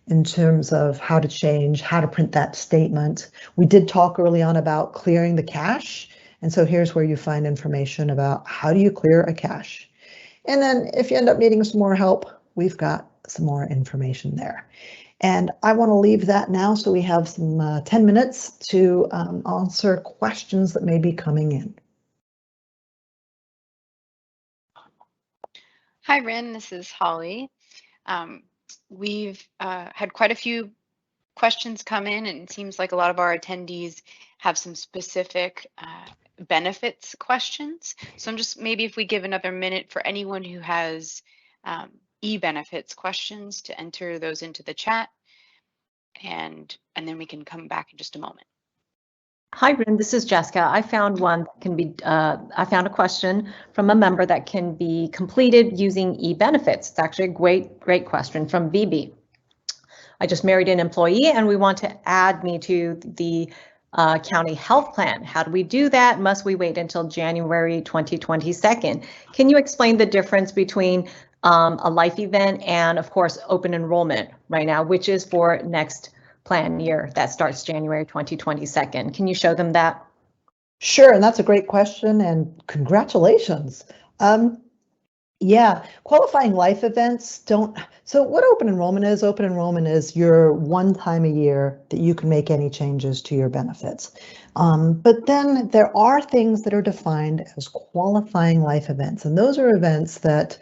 in terms of how to change, how to print that statement. We did talk early on about clearing the cache. And so here's where you find information about how do you clear a cache. And then if you end up needing some more help, we've got some more information there. And I want to leave that now so we have some 10 minutes to answer questions that may be coming in. Hi, Rin, this is Holly. We've had quite a few questions come in, and it seems like a lot of our attendees have some specific benefits questions. So I'm just, maybe if we give another minute for anyone who has eBenefits questions to enter those into the chat, and then we can come back in just a moment. Hi, Rin, this is Jessica. I found one that can be, I found a question from a member that can be completed using eBenefits. It's actually a great question from BB. I just married an employee and we want to add me to the county health plan. How do we do that? Must we wait until January 2022? Can you explain the difference between a life event and, of course, open enrollment right now, which is for next plan year that starts January 2022? Can you show them that? Sure, and that's a great question, and congratulations. Yeah, qualifying life events don't. So what open enrollment is your one time a year that you can make any changes to your benefits. But then there are things that are defined as qualifying life events, and those are events that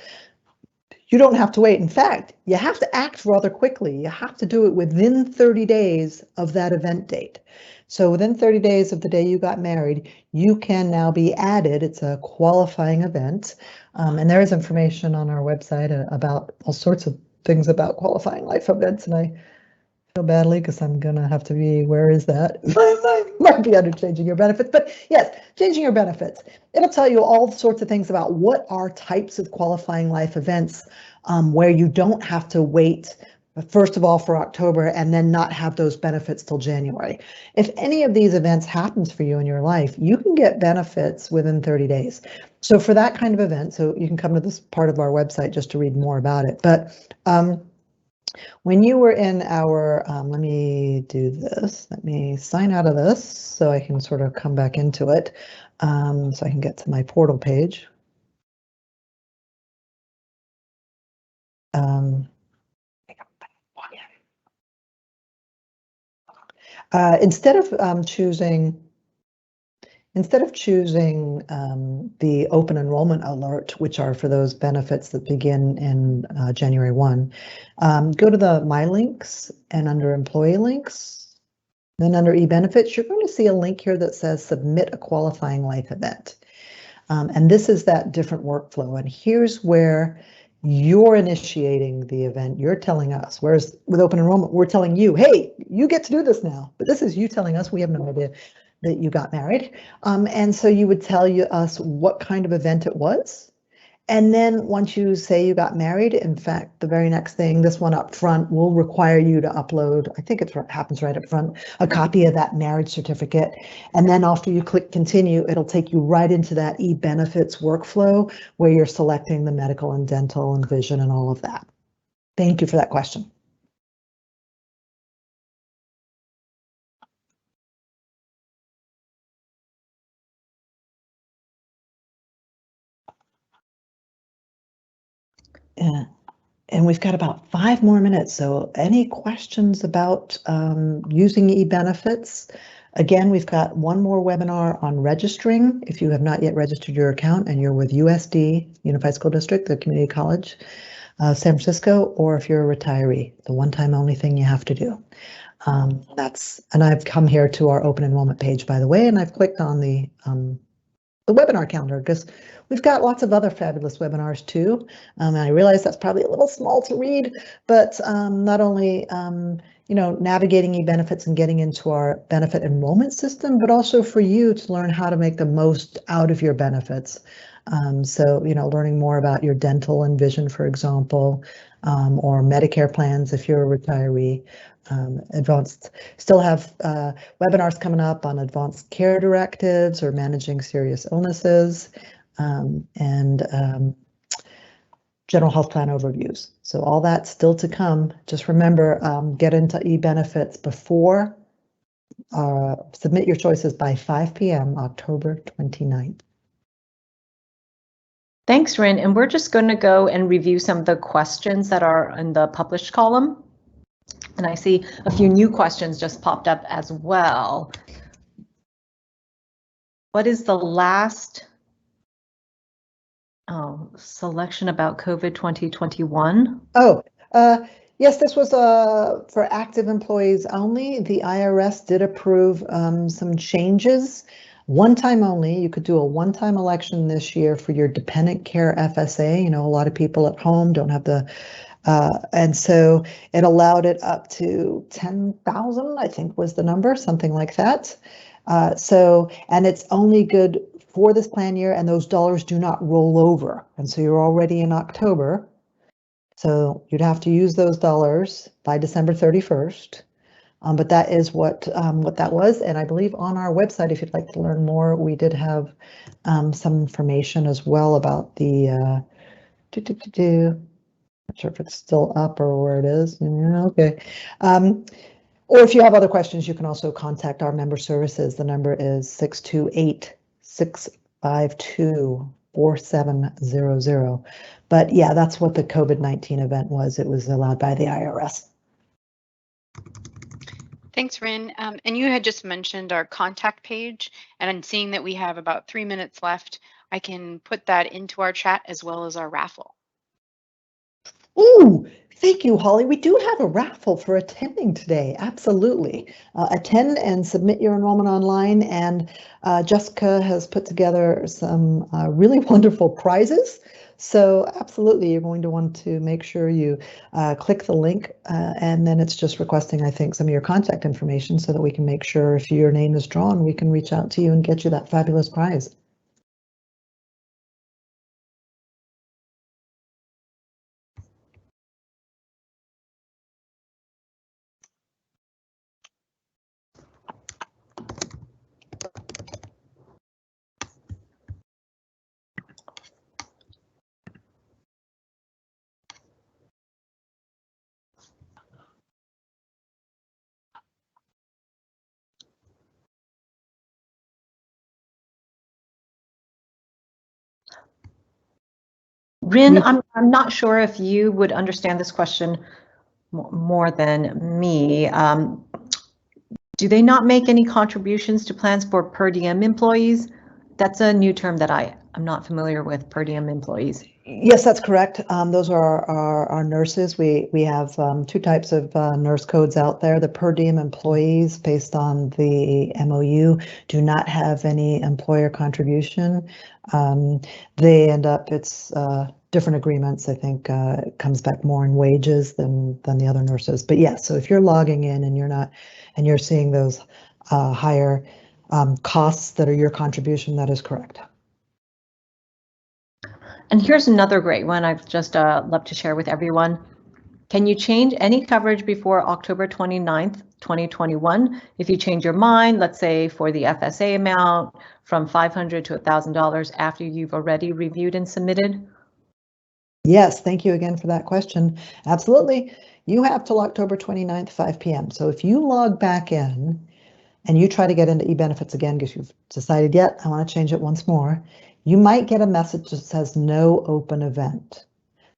you don't have to wait. In fact, you have to act rather quickly. You have to do it within 30 days of that event date. So within 30 days of the day you got married, you can now be added. It's a qualifying event. And there is information on our website about all sorts of things about qualifying life events. And I feel badly because I'm going to have to be, where is that? Might be under changing your benefits, but yes, changing your benefits. It'll tell you all sorts of things about what are types of qualifying life events where you don't have to wait, first of all, for October and then not have those benefits till January. If any of these events happens for you in your life, you can get benefits within 30 days. So for that kind of event, so you can come to this part of our website just to read more about it. But when you were in our, let me do this, let me sign out of this so I can sort of come back into it. So I can get to my portal page. Instead of choosing the open enrollment alert, which are for those benefits that begin in January 1, go to the My Links and under Employee Links, then under eBenefits, you're going to see a link here that says Submit a Qualifying Life Event. And this is that different workflow. And here's where you're initiating the event. You're telling us, whereas with open enrollment, we're telling you, hey, you get to do this now. But this is you telling us, we have no idea that you got married. And so you would tell us what kind of event it was. And then once you say you got married, in fact, the very next thing, this one up front, will require you to upload, I think it happens right up front, a copy of that marriage certificate. And then after you click continue, it'll take you right into that eBenefits workflow where you're selecting the medical and dental and vision and all of that. Thank you for that question. Yeah. And we've got about 5 more minutes. So any questions about using eBenefits? Again, we've got one more webinar on registering. If you have not yet registered your account and you're with USD, Unified School District, the community college, San Francisco, or if you're a retiree, the one-time only thing you have to do. And I've come here to our open enrollment page, by the way, and I've clicked on the webinar calendar because we've got lots of other fabulous webinars too. And I realize that's probably a little small to read, but not only navigating eBenefits and getting into our benefit enrollment system, but also for you to learn how to make the most out of your benefits. So learning more about your dental and vision, for example, or Medicare plans if you're a retiree. Still have webinars coming up on advanced care directives or managing serious illnesses, and general health plan overviews. So all that's still to come. Just remember, get into eBenefits before, submit your choices by 5 p.m. October 29th. Thanks, Rin. And we're just going to go and review some of the questions that are in the published column. And I see a few new questions just popped up as well. What is the last selection about COVID 2021? Yes, this was for active employees only. The IRS did approve some changes. One time only, you could do a one-time election this year for your dependent care FSA. A lot of people at home don't have the and so it allowed it up to 10,000, I think was the number, something like that. And it's only good for this plan year, and those dollars do not roll over. And so you're already in October. So you'd have to use those dollars by December 31st. But that is what that was. And I believe on our website, if you'd like to learn more, we did have some information as well about the not sure if it's still up or where it is. Okay. Or if you have other questions, you can also contact our member services. The number is 628-652-4700. But yeah, that's what the COVID-19 event was. It was allowed by the IRS. Thanks, Rin. And you had just mentioned our contact page, and I'm seeing that we have about 3 minutes left. I can put that into our chat as well as our raffle. Ooh, thank you, Holly. We do have a raffle for attending today. Absolutely. Attend and submit your enrollment online. And Jessica has put together some really wonderful prizes. So absolutely, you're going to want to make sure you click the link, and then it's just requesting, I think, some of your contact information so that we can make sure if your name is drawn, we can reach out to you and get you that fabulous prize. Rin, I'm not sure if you would understand this question more than me. Do they not make any contributions to plans for per diem employees That's a new term that I'm not familiar with, per diem employees. Yes, that's correct. Those are our nurses. We have two types of nurse codes out there. The per diem employees, based on the MOU, do not have any employer contribution. They end up, it's different agreements. I think it comes back more in wages than the other nurses. But yes, so if you're logging in and you're seeing those higher costs that are your contribution, that is correct. And here's another great one I'd just love to share with everyone. Can you change any coverage before October 29th, 2021? If you change your mind, let's say for the FSA amount from $500 to $1,000 after you've already reviewed and submitted? Yes, thank you again for that question. Absolutely. You have till October 29th, 5 p.m. So if you log back in and you try to get into eBenefits again because you've decided, yet I want to change it once more, you might get a message that says no open event.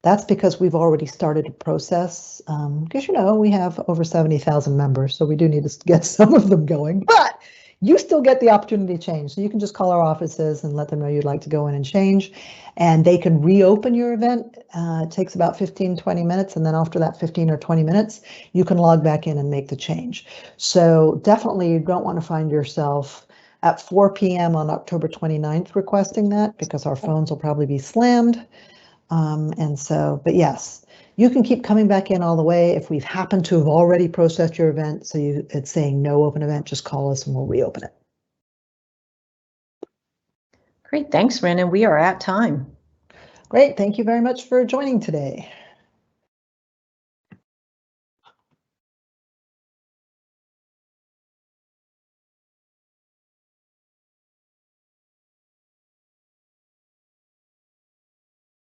That's because we've already started a process, because we have over 70,000 members, so we do need to get some of them going, but you still get the opportunity to change. So you can just call our offices and let them know you'd like to go in and change, and they can reopen your event. It takes about 15-20 minutes, and then after that 15 or 20 minutes, you can log back in and make the change. So definitely you don't want to find yourself at 4 p.m. on October 29th requesting that, because our phones will probably be slammed. But yes, you can keep coming back in all the way. If we've happened to have already processed your event, so it's saying no open event, just call us and we'll reopen it. Great, thanks, Rin, and we are at time. Great, thank you very much for joining today.